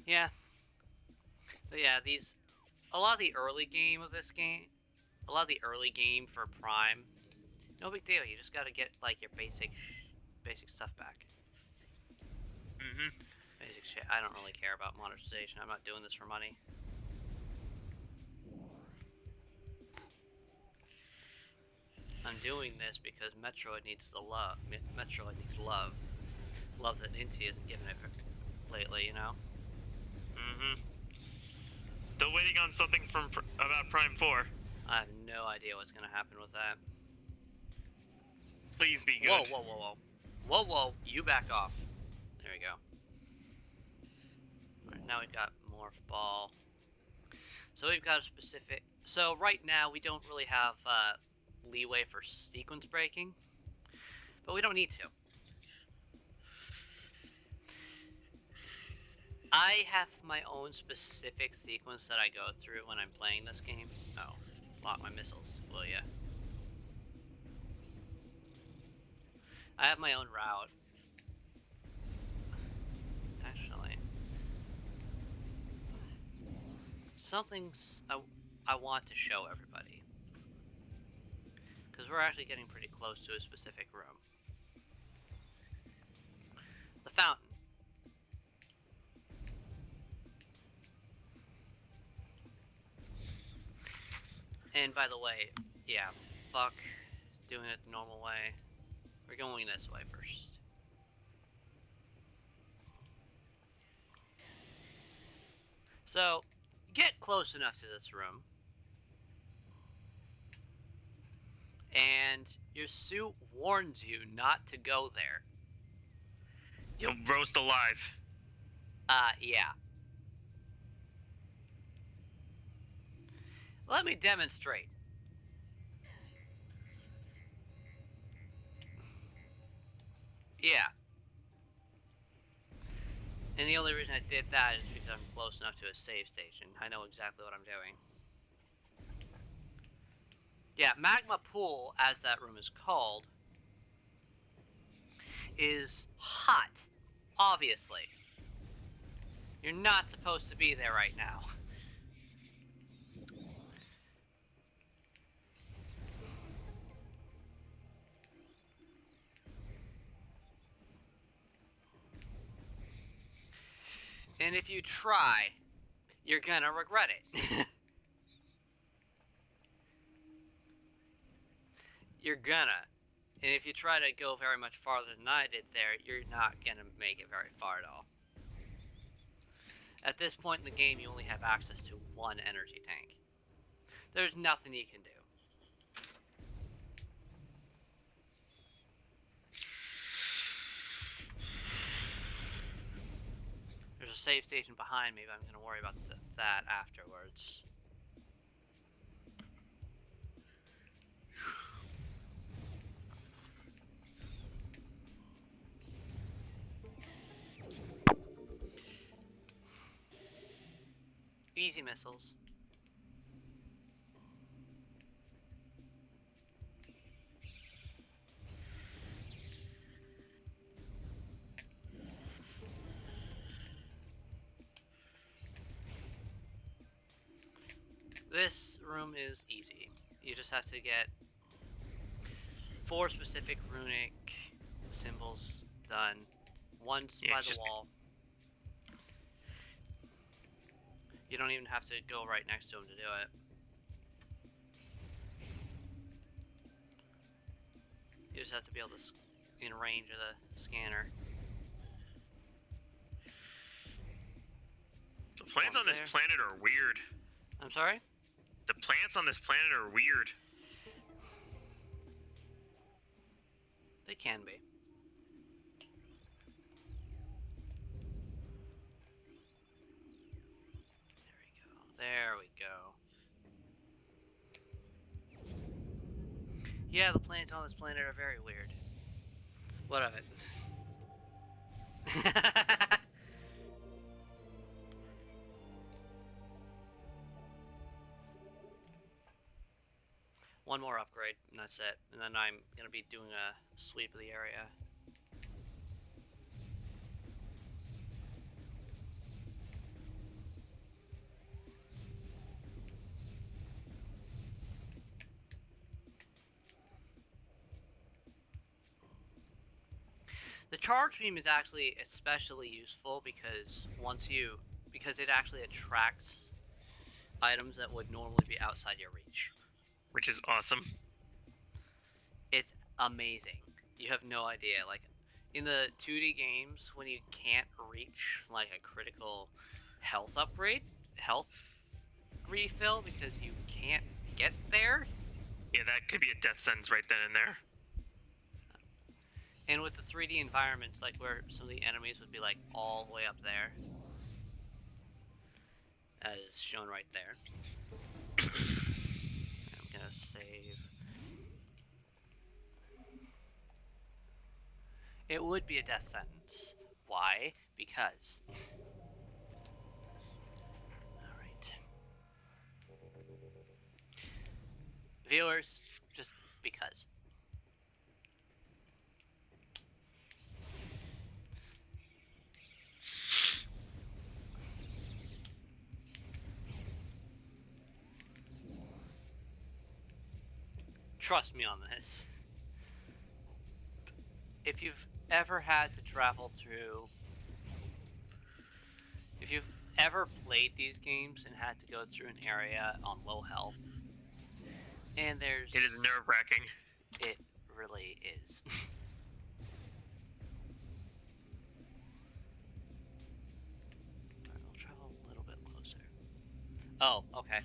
Yeah. But yeah, a lot of the early game of this game, a lot of the early game for Prime, no big deal. You just gotta get like your basic stuff back. Mm-hmm. Basic shit. I don't really care about monetization. I'm not doing this for money. I'm doing this because Metroid needs the love. Metroid needs love. Love that Inti isn't giving it lately, you know? Mm-hmm. Still waiting on something from about Prime 4. I have no idea what's gonna happen with that. Please be Whoa, good. whoa, whoa, whoa. Whoa, whoa, you back off. There we go. Alright, now we've got Morph Ball. So we've got a specific... So right now we don't really have leeway for sequence breaking, but we don't need to. I have my own specific sequence that I go through when I'm playing this game. Oh, lock my missiles, will ya? I have my own route. Actually, something I want to show everybody. Because we're actually getting pretty close to a specific room. The fountain. And by the way, yeah, fuck doing it the normal way. We're going this way first. So, get close enough to this room. And your suit warns you not to go there. You'll roast alive. Yeah. Let me demonstrate. Yeah. And the only reason I did that is because I'm close enough to a save station. I know exactly what I'm doing. Yeah, Magma Pool, as that room is called, is hot. Obviously. You're not supposed to be there right now. And if you try, you're gonna regret it. You're gonna. And if you try to go very much farther than I did there, you're not gonna make it very far at all. At this point in the game, you only have access to one energy tank. There's nothing you can do. There's a save station behind me, but I'm going to worry about that afterwards. Easy missiles. This room is easy. You just have to get 4 specific runic symbols done. One's Yeah, by it's the just wall. You don't even have to go right next to him to do it. You just have to be able to in range of the scanner. the plants on this There. planet are weird. I'm sorry? The plants on this planet are weird. They can be. There we go. There we go. Yeah, the plants on this planet are very weird. What of it? One more upgrade, and that's it. And then I'm gonna be doing a sweep of the area. The charge beam is actually especially useful because because it actually attracts items that would normally be outside your reach. Which is awesome. It's amazing. You have no idea. Like in the 2D games, when you can't reach like a critical health refill because you can't get there. Yeah, that could be a death sentence right then and there. And with the 3D environments, like where some of the enemies would be like all the way up there, as shown right there. I'm gonna save. It would be a death sentence. Why? Because. Alright. Viewers, just because. Trust me on this. If you've ever had to travel through. If you've ever played these games and had to go through an area on low health, and there's. It is nerve-wracking. It really is. Alright, we'll travel a little bit closer. Oh, okay.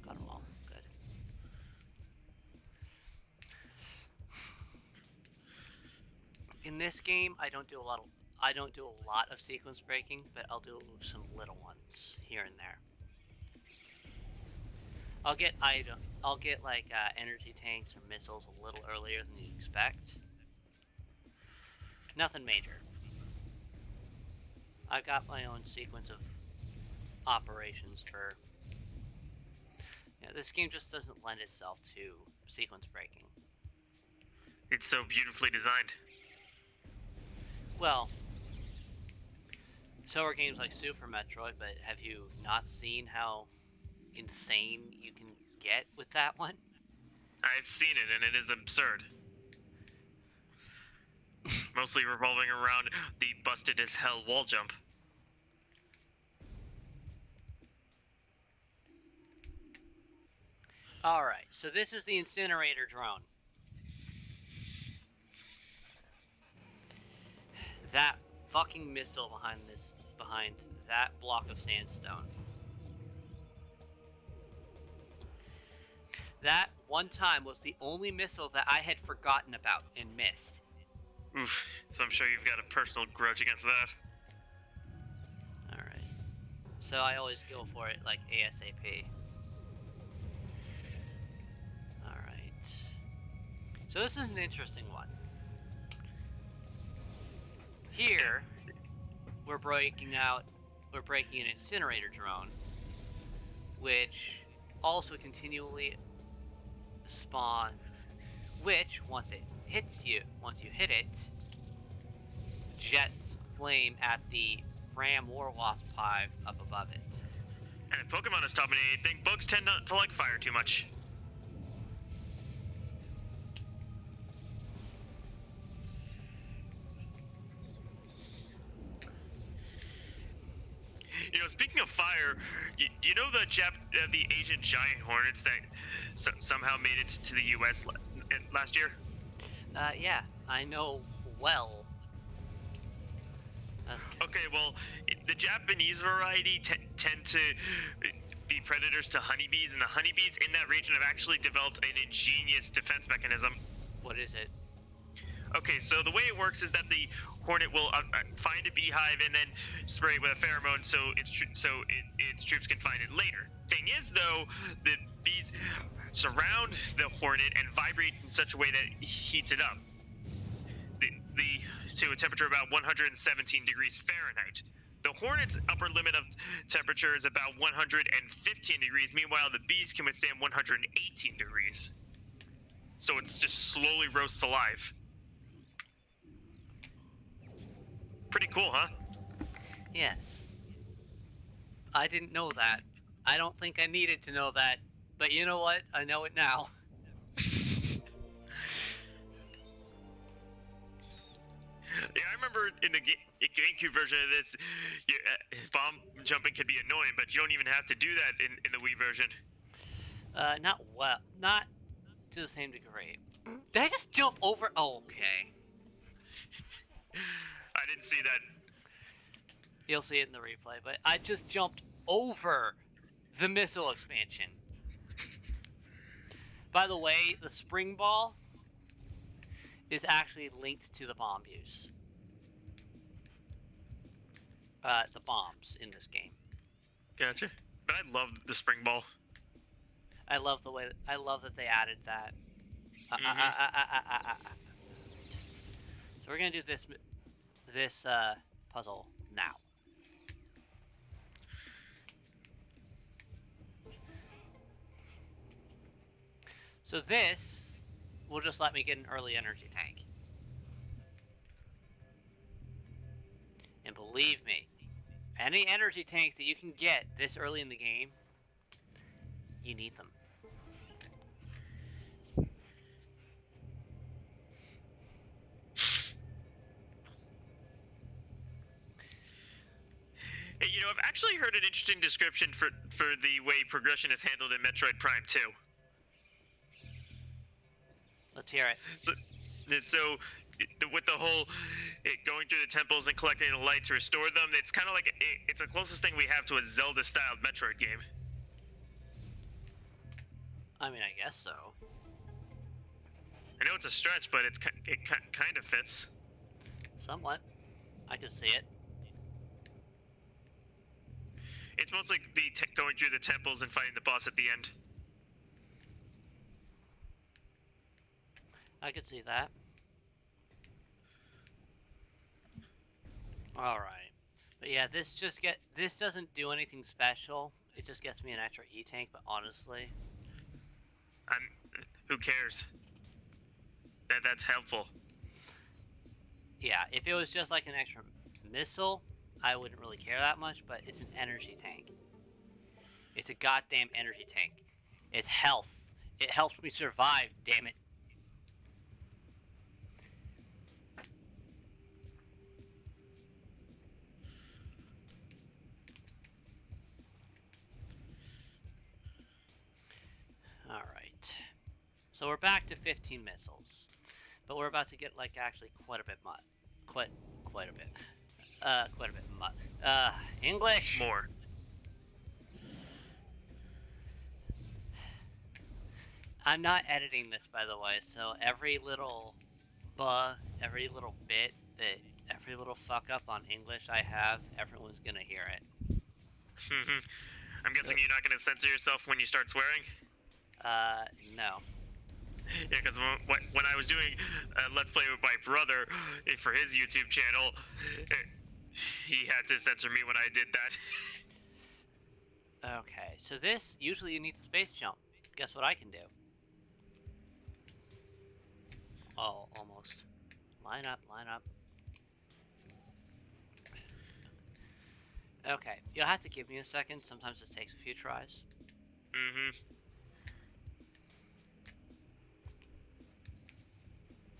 Got them all. Good. In this game, I don't do a lot of sequence breaking, but I'll do some little ones here and there. I'll get like energy tanks or missiles a little earlier than you expect. Nothing major. I've got my own sequence of operations for. This game just doesn't lend itself to sequence breaking. It's so beautifully designed. Well, so are games like Super Metroid, but have you not seen how insane you can get with that one? I've seen it, and it is absurd. Mostly revolving around the busted-as-hell wall jump. Alright, so this is the incinerator drone. That fucking missile behind that block of sandstone. That one time was the only missile that I had forgotten about and missed. Oof, so I'm sure you've got a personal grudge against that. Alright. So I always go for it like ASAP. Alright. So this is an interesting one. Here, we're breaking an incinerator drone, which also continually spawn, which once you hit it, jets flame at the Ram War Wasp hive up above it. And if Pokemon is stopping anything, bugs tend not to like fire too much. You know, speaking of fire, you know the Asian giant hornets that somehow made it to the U.S. last year? Yeah, I know well. Okay, well, the Japanese variety tend to be predators to honeybees, and the honeybees in that region have actually developed an ingenious defense mechanism. What is it? Okay, so the way it works is that the hornet will find a beehive and then spray it with a pheromone so its troops can find it later. Thing is, though, the bees surround the hornet and vibrate in such a way that it heats it up. To a temperature about 117 degrees Fahrenheit. The hornet's upper limit of temperature is about 115 degrees. Meanwhile, the bees can withstand 118 degrees. So it's just slowly roasts alive. Pretty cool, huh? Yes. I didn't know that. I don't think I needed to know that. But you know what? I know it now. Yeah, I remember in the GameCube version of this, bomb jumping could be annoying, but you don't even have to do that in the Wii version. Not to the same degree. Did I just jump over? Oh, okay. I didn't see that. You'll see it in the replay, but I just jumped over the missile expansion. By the way, the spring ball is actually linked to the bomb use. The bombs in this game. Gotcha. But I love the spring ball. I love that they added that. So we're gonna do this puzzle now. So this will just let me get an early energy tank. And believe me, any energy tanks that you can get this early in the game, you need them. Hey, I've actually heard an interesting description for the way progression is handled in Metroid Prime 2. Let's hear it. So with the whole going through the temples and collecting the light to restore them, it's kind of like it's the closest thing we have to a Zelda-styled Metroid game. I mean, I guess so. I know it's a stretch, but it kind of fits. Somewhat. I could see it. It's mostly going through the temples and fighting the boss at the end. I could see that. Alright. But yeah, this doesn't do anything special. It just gets me an extra E-tank, but honestly... Who cares? That's helpful. Yeah, if it was just like an extra missile, I wouldn't really care that much, but it's an energy tank. It's a goddamn energy tank. It's health. It helps me survive, damn it. Alright. So we're back to 15 missiles. But we're about to get, like, actually quite a bit quite a bit. Quite a bit English! More. I'm not editing this, by the way, so every little every little bit, every little fuck up on English I have, everyone's gonna hear it. I'm guessing you're not gonna censor yourself when you start swearing? No. Yeah, because when I was doing Let's Play with my brother for his YouTube channel, he had to censor me when I did that. Okay, so this, usually you need the space jump. Guess what I can do? Oh, almost. Line up, line up. Okay, you'll have to give me a second. Sometimes it takes a few tries.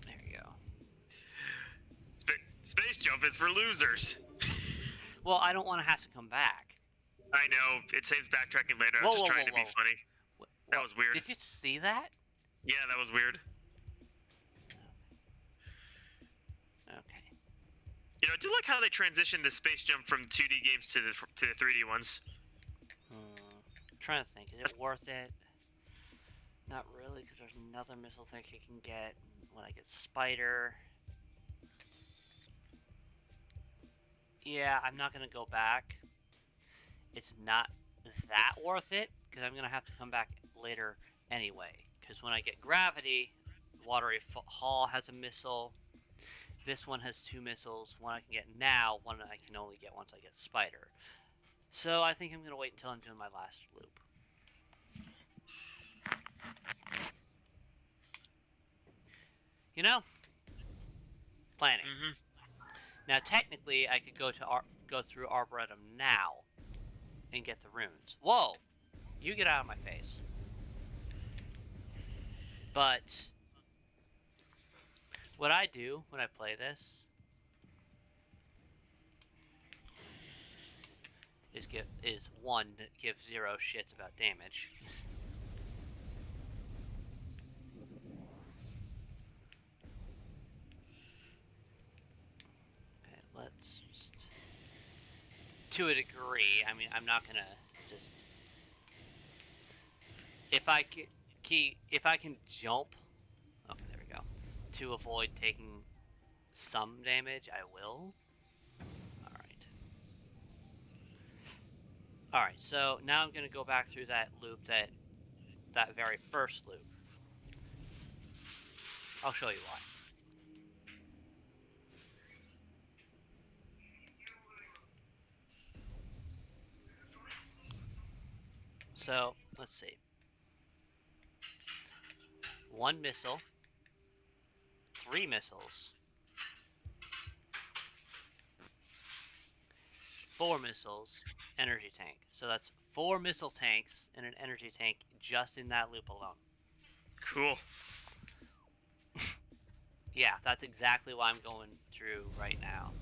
There you go. Space jump is for losers. Well, I don't want to have to come back. I know, it saves backtracking later. I'm just trying to be funny. That was weird. Did you see that? Yeah, that was weird. Okay. I do like how they transitioned the space jump from 2D games to the 3D ones. I'm trying to think. Is it worth it? Not really, because there's another missile thing I can get when I get Spider. Yeah, I'm not going to go back. It's not that worth it, because I'm going to have to come back later anyway. Because when I get Gravity, Watery Hall has a missile. This one has 2 missiles. One I can get now, one I can only get once I get Spider. So I think I'm going to wait until I'm doing my last loop. Planning. Now technically I could go through Arboretum now and get the runes. Whoa! You get out of my face. But what I do when I play this is 1 give 0 shits about damage. Okay, let's just, to a degree. I mean, I'm not gonna just, if I can jump. Okay, there we go. To avoid taking some damage, I will. Alright, so now I'm gonna go back through that loop, that very first loop. I'll show you why. So, let's see. 1 missile, 3 missiles, 4 missiles, energy tank. So that's 4 missile tanks and an energy tank just in that loop alone. Cool. Yeah, that's exactly what I'm going through right now.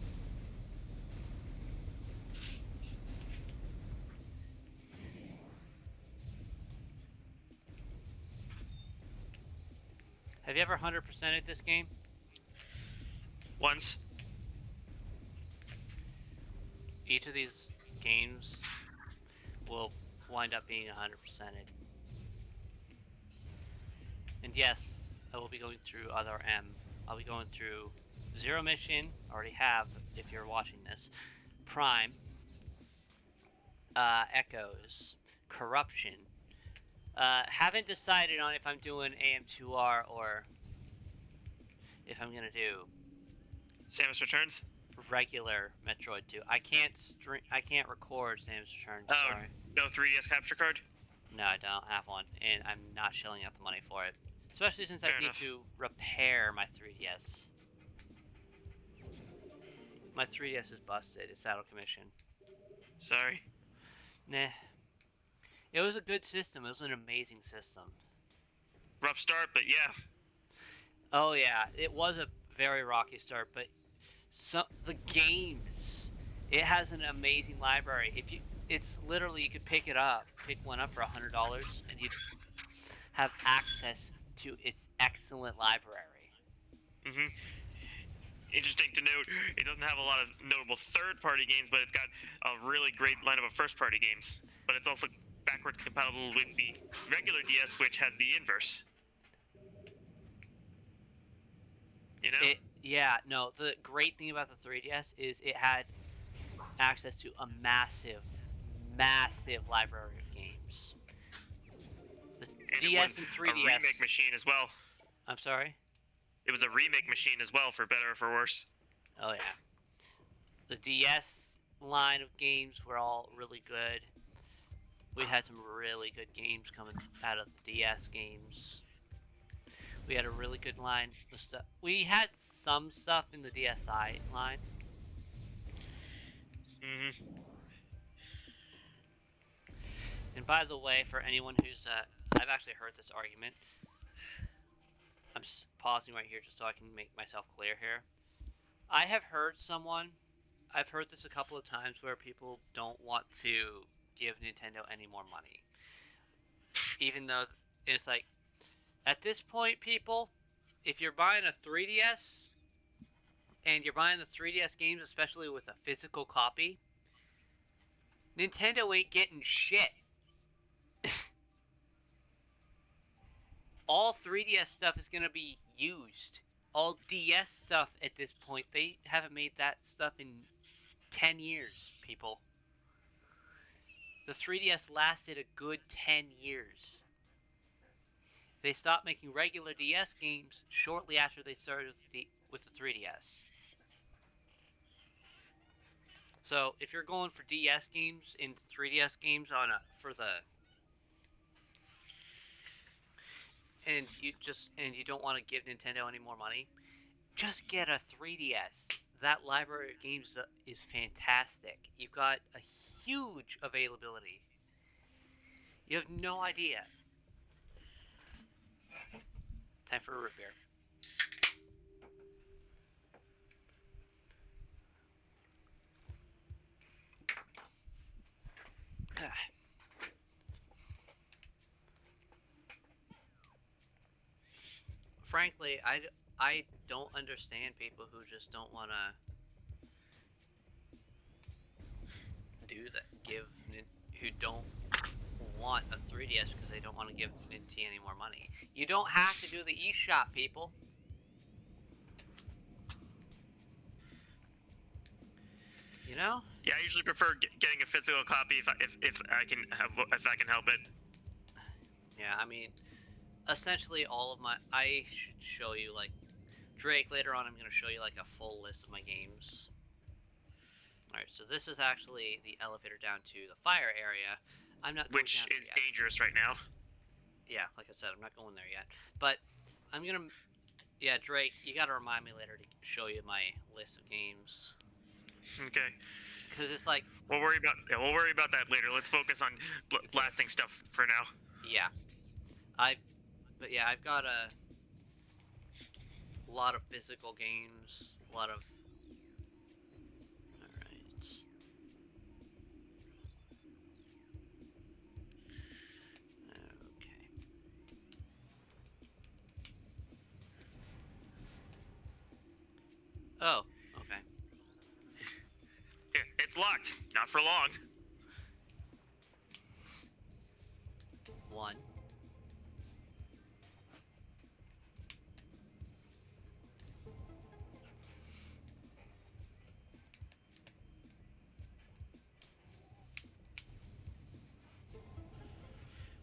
Have you ever 100%ed this game? Once. Each of these games will wind up being 100%ed. And yes, I will be going through other M. I'll be going through Zero Mission, already have if you're watching this, Prime, Echoes, Corruption. Haven't decided on if I'm doing AM2R or if I'm gonna do Samus Returns? regular Metroid 2. I can't record Samus Returns, Oh, sorry. no 3DS capture card? No, I don't have one, and I'm not shelling out the money for it. Especially since I Fair need enough. to repair my 3DS. My 3DS is busted. It's out of commission. Sorry. Nah. It was a good system. It was an amazing system. Rough start, but yeah. Oh yeah, it was a very rocky start, but the games, it has an amazing library. It's literally, you could pick one up for $100, and you'd have access to its excellent library. Mm-hmm. Interesting to note, it doesn't have a lot of notable third-party games, but it's got a really great lineup of first-party games. But it's also backwards compatible with the regular DS, which has the inverse. You know? Yeah, no, the great thing about the 3DS is it had access to a massive library of games. The And DS it was and a 3DS. remake machine as well. I'm sorry? It was a remake machine as well, for better or for worse. Oh yeah. The DS line of games were all really good. We had some really good games coming out of the DS games. We had a really good line of stuff. We had some stuff in the DSi line. Mm-hmm. And by the way, for anyone who's, I've actually heard this argument. I'm just pausing right here just so I can make myself clear here. I've heard this a couple of times where people don't want to give Nintendo any more money. Even though it's like, at this point, people, if you're buying a 3DS, and you're buying the 3DS games, especially with a physical copy, Nintendo ain't getting shit. All 3DS stuff is gonna be used. All DS stuff at this point, they haven't made that stuff in 10 years, people. The 3DS lasted a good 10 years. They stopped making regular DS games shortly after they started with the 3DS. So if you're going for DS games and 3DS games and you don't want to give Nintendo any more money, just get a 3DS. That library of games is fantastic. You've got a huge availability. You have no idea. Time for a root beer. frankly, I don't understand people who just don't want to do that. Who don't want a 3DS because they don't want to give Nintendo any more money. You don't have to do the eShop, people. You know? Yeah, I usually prefer getting a physical copy if I can help it. Yeah, I mean, essentially all of my. I should show you like Drake later on. I'm going to show you like a full list of my games. All right, so this is actually the elevator down to the fire area. I'm not going Which down there is yet. dangerous right now. Yeah, like I said, I'm not going there yet. But I'm gonna. Yeah, Drake, you gotta remind me later to show you my list of games. Okay. Because it's like. We'll worry about that later. Let's focus on blasting stuff for now. Yeah, but yeah, I've got a lot of physical games, a lot of. All right. Okay. Oh, okay. It's locked. Not for long. One.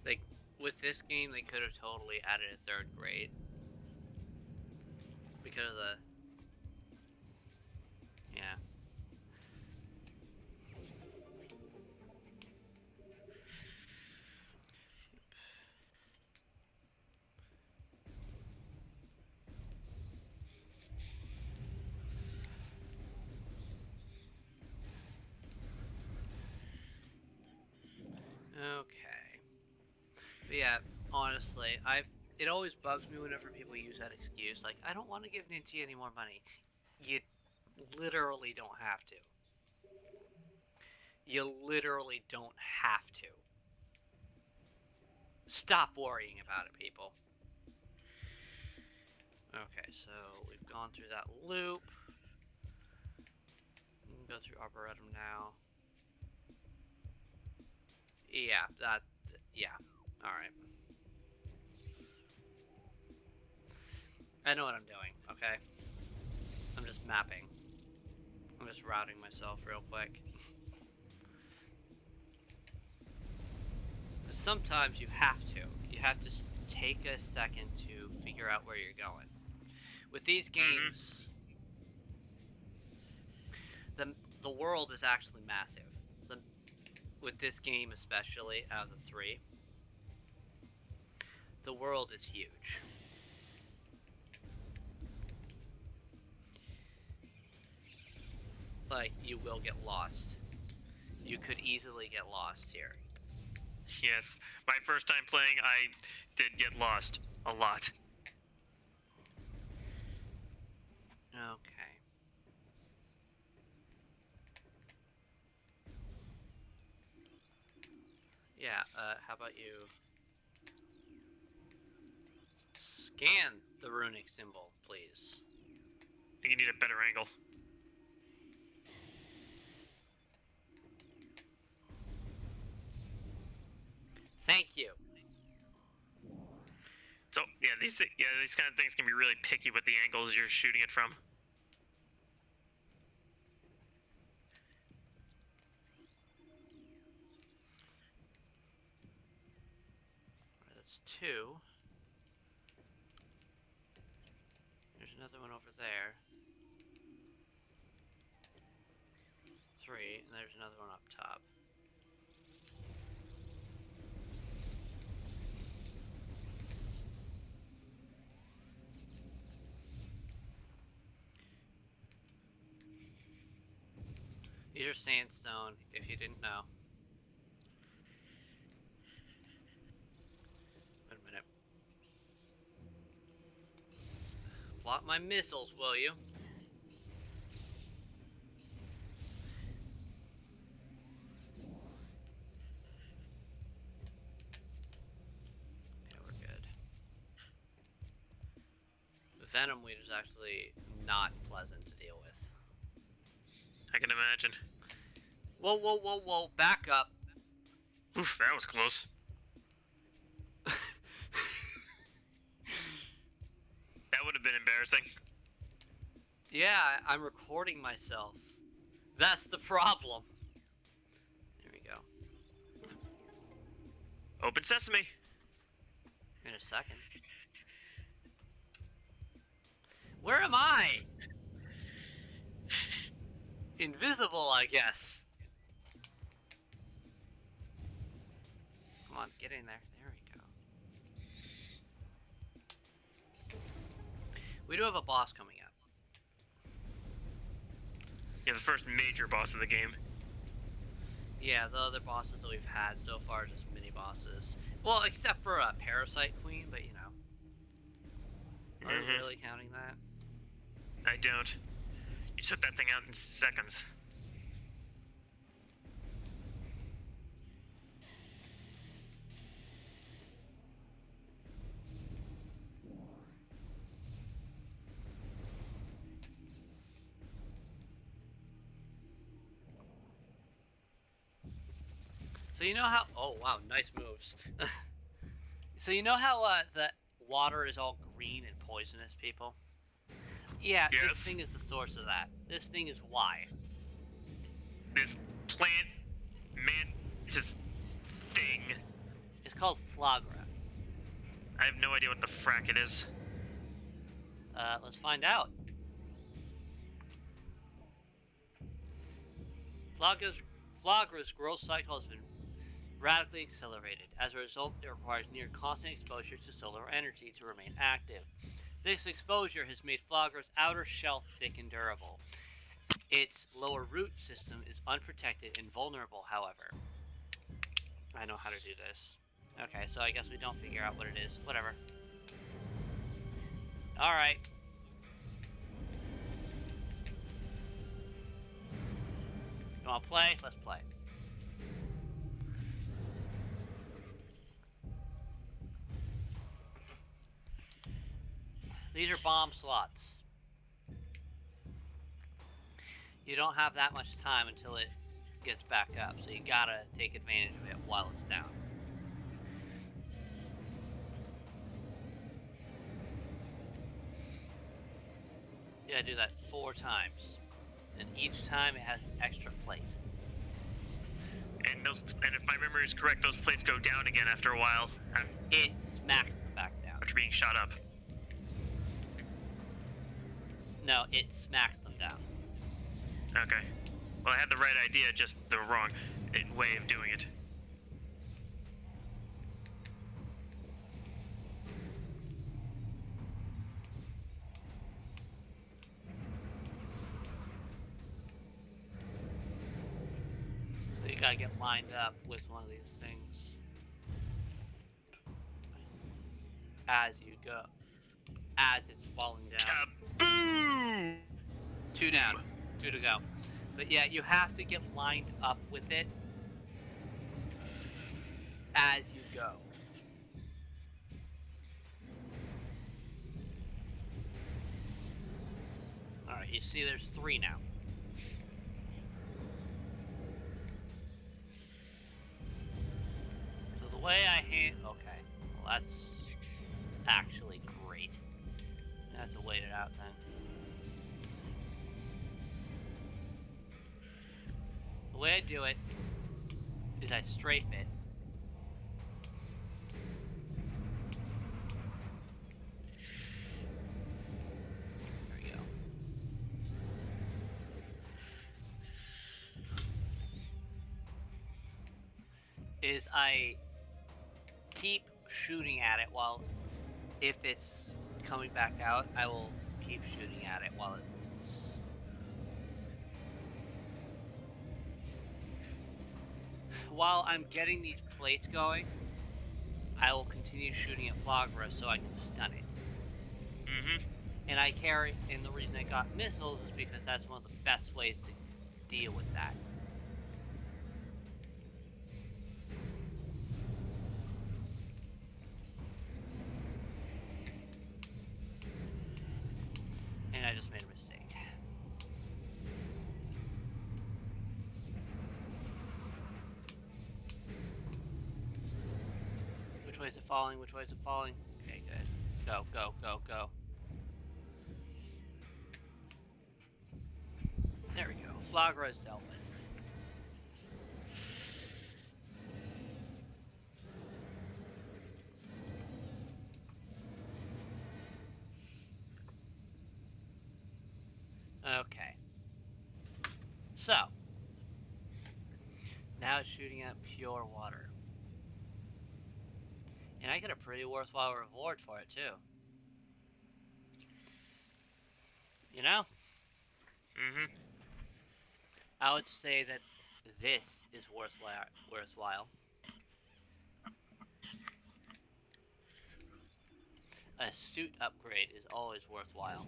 Like with this game, they could have totally added a third grade because of the. Yeah. Okay. But yeah, honestly, it always bugs me whenever people use that excuse. Like, I don't want to give Nintendo any more money. You literally don't have to. You literally don't have to. Stop worrying about it, people. Okay, so we've gone through that loop. We can go through Arboretum now. Yeah, yeah. Alright. I know what I'm doing, okay? I'm just mapping. I'm just routing myself real quick. Sometimes you have to. You have to take a second to figure out where you're going. With these games, the world is actually massive. With this game especially, out of the three, the world is huge. Like, you will get lost. You could easily get lost here. Yes. My first time playing, I did get lost a lot. Okay. Yeah, how about you scan the runic symbol, please? I think you need a better angle. Thank you. So these kind of things can be really picky with the angles you're shooting it from. Alright, that's two. There's another one over there. Three, and there's another one up top. These are sandstone, if you didn't know. Wait a minute. Plot my missiles, will you? Okay, we're good. Venom Weed is actually not pleasant to deal with. I can imagine. Whoa, whoa, whoa, whoa! Back up. Oof, that was close. That would have been embarrassing. Yeah, I'm recording myself. That's the problem. There we go. Open sesame. In a second. Where am I? Invisible, I guess. Come on, get in there. There we go. We do have a boss coming up. Yeah, the first major boss of the game. Yeah, the other bosses that we've had so far are just mini bosses. Well, except for a Parasite Queen, but you know. Are we really counting that? I don't. You took that thing out in seconds. So you know how... Oh, wow, nice moves. So you know how the water is all green and poisonous, people? Yeah, Yes. this thing is the source of that. This thing is why. This plant mantis thing. It's called Flagra. I have no idea what the frack it is. Let's find out. Flagra's growth cycle has been radically accelerated. As a result, it requires near constant exposure to solar energy to remain active. This exposure has made Flagra's outer shell thick and durable. Its lower root system is unprotected and vulnerable, however. I know how to do this. Okay, so I guess we don't figure out what it is. Whatever. Alright. You wanna play? Let's play. These are bomb slots. You don't have that much time until it gets back up, so you gotta take advantage of it while it's down. You gotta do that 4 times. And each time it has an extra plate. And if my memory is correct, those plates go down again after a while. It smacks them back down. After being shot up. No, it smacks them down. Okay. Well, I had the right idea, just the wrong way of doing it. So you gotta get lined up with one of these things. As you go. As it's falling down. Kaboom! 2 down. 2 to go. But yeah, you have to get lined up with it as you go. Alright, you see there's 3 now. So the way I okay, well that's actually great. I have to wait it out then. The way I do it is I strafe it. There we go. Is I keep shooting at it while, if it's coming back out, I will keep shooting at it while it's... While I'm getting these plates going, I will continue shooting at Flagra so I can stun it. And and the reason I got missiles is because that's one of the best ways to deal with that. falling? Which way is it falling? Okay, good. Go, go, go, go. There we go. Flagra is dealt with. Okay. So, now it's shooting at pure water. And I get a pretty worthwhile reward for it, too. You know? Mm-hmm. I would say that this is worthwhile. A suit upgrade is always worthwhile.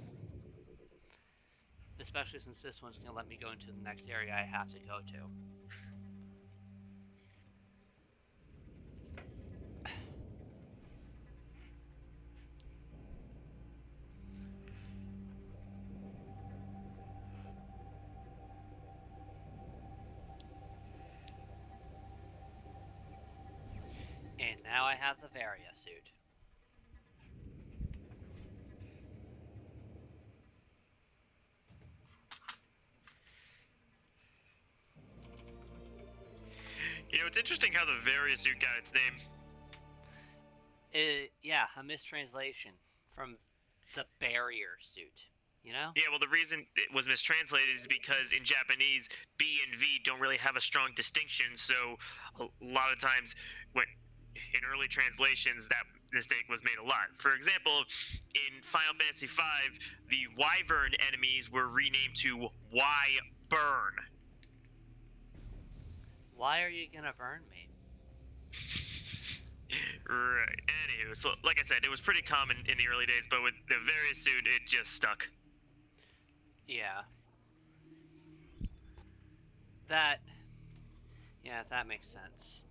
Especially since this one's going to let me go into the next area I have to go to. And now I have the Varia Suit. You know, it's interesting how the Varia Suit got its name. Yeah, a mistranslation from the barrier suit. You know? Yeah, well, the reason it was mistranslated is because in Japanese, B and V don't really have a strong distinction. So a lot of times, when in early translations, that mistake was made a lot. For example, in Final Fantasy V, the Wyvern enemies were renamed to Y-Burn. Why are you gonna burn me? Right. Anywho, so like I said, it was pretty common in the early days, but with the Varia Suit, it just stuck. Yeah. That makes sense.